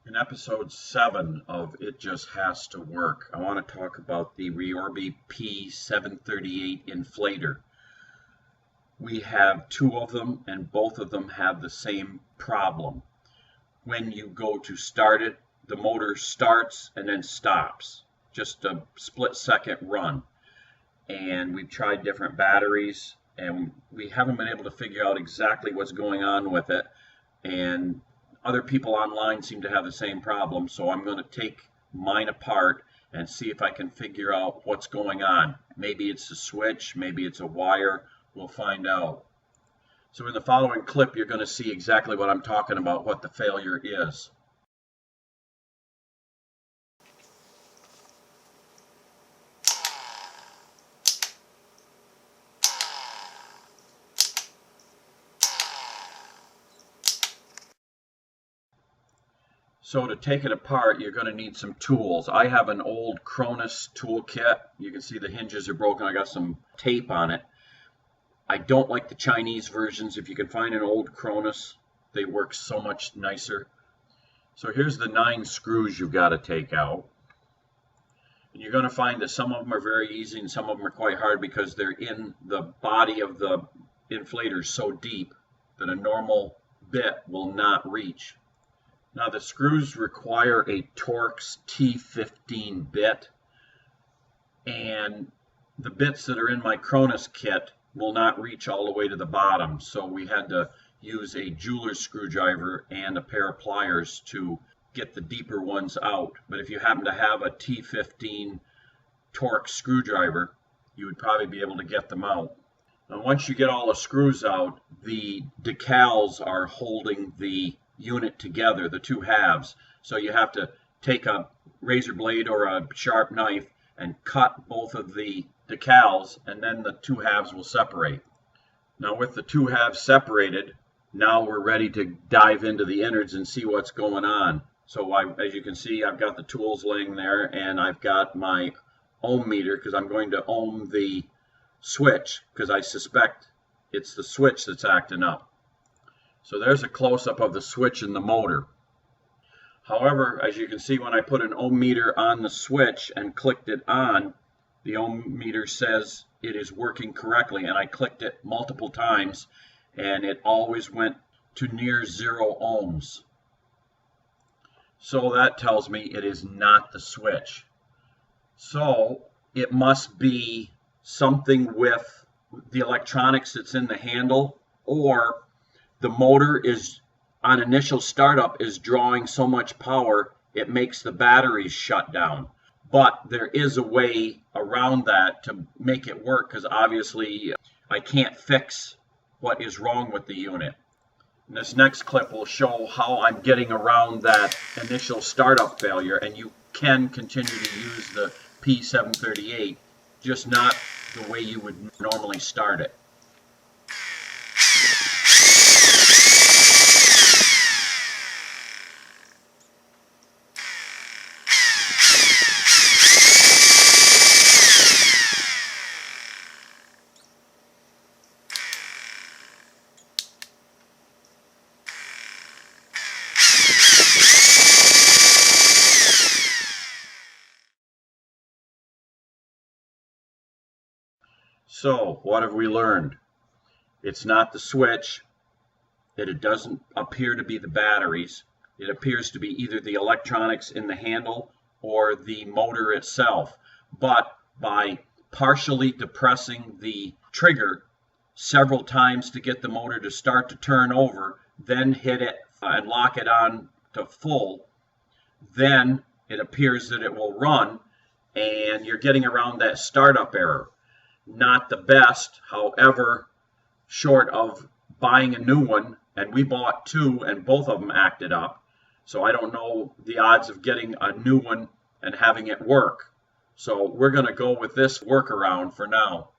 In episode 7 of It Just Has to Work, I want to talk about the Ryobi P738 inflator. We have two of them, and both of them have the same problem. When you go to start it, the motor starts and then stops. Just a split-second run. And we've tried different batteries, and we haven't been able to figure out exactly what's going on with it. And other people online seem to have the same problem, so I'm going to take mine apart and see if I can figure out what's going on. Maybe it's a switch, maybe it's a wire. We'll find out. So in the following clip, you're going to see exactly what I'm talking about, what the failure is. So to take it apart, you're going to need some tools. I have an old Cronus tool kit. You can see the hinges are broken. I got some tape on it. I don't like the Chinese versions. If you can find an old Cronus, they work so much nicer. So here's the 9 screws you've got to take out. And you're going to find that some of them are very easy and some of them are quite hard because they're in the body of the inflator so deep that a normal bit will not reach. Now the screws require a Torx T15 bit, and the bits that are in my Cronus kit will not reach all the way to the bottom, so we had to use a jeweler's screwdriver and a pair of pliers to get the deeper ones out. But if you happen to have a T15 Torx screwdriver, you would probably be able to get them out. Now once you get all the screws out, the decals are holding the unit together, the two halves. So you have to take a razor blade or a sharp knife and cut both of the decals, and then the two halves will separate. Now with the two halves separated, now we're ready to dive into the innards and see what's going on. So as you can see, I've got the tools laying there, and I've got my ohm meter because I'm going to ohm the switch because I suspect it's the switch that's acting up. So there's a close-up of the switch in the motor. However, as you can see, when I put an ohm meter on the switch and clicked it on, the ohm meter says it is working correctly, and I clicked it multiple times and it always went to near 0 ohms. So that tells me it is not the switch. So it must be something with the electronics that's in the handle, or the motor is on initial startup is drawing so much power it makes the batteries shut down. But there is a way around that to make it work, because obviously I can't fix what is wrong with the unit. And this next clip will show how I'm getting around that initial startup failure, and you can continue to use the P738, just not the way you would normally start it. So, what have we learned? It's not the switch. It doesn't appear to be the batteries. It appears to be either the electronics in the handle or the motor itself. But by partially depressing the trigger several times to get the motor to start to turn over, then hit it and lock it on to full, then it appears that it will run, and you're getting around that startup error. Not the best, however, short of buying a new one, and we bought 2 and both of them acted up, so I don't know the odds of getting a new one and having it work. So we're going to go with this workaround for now.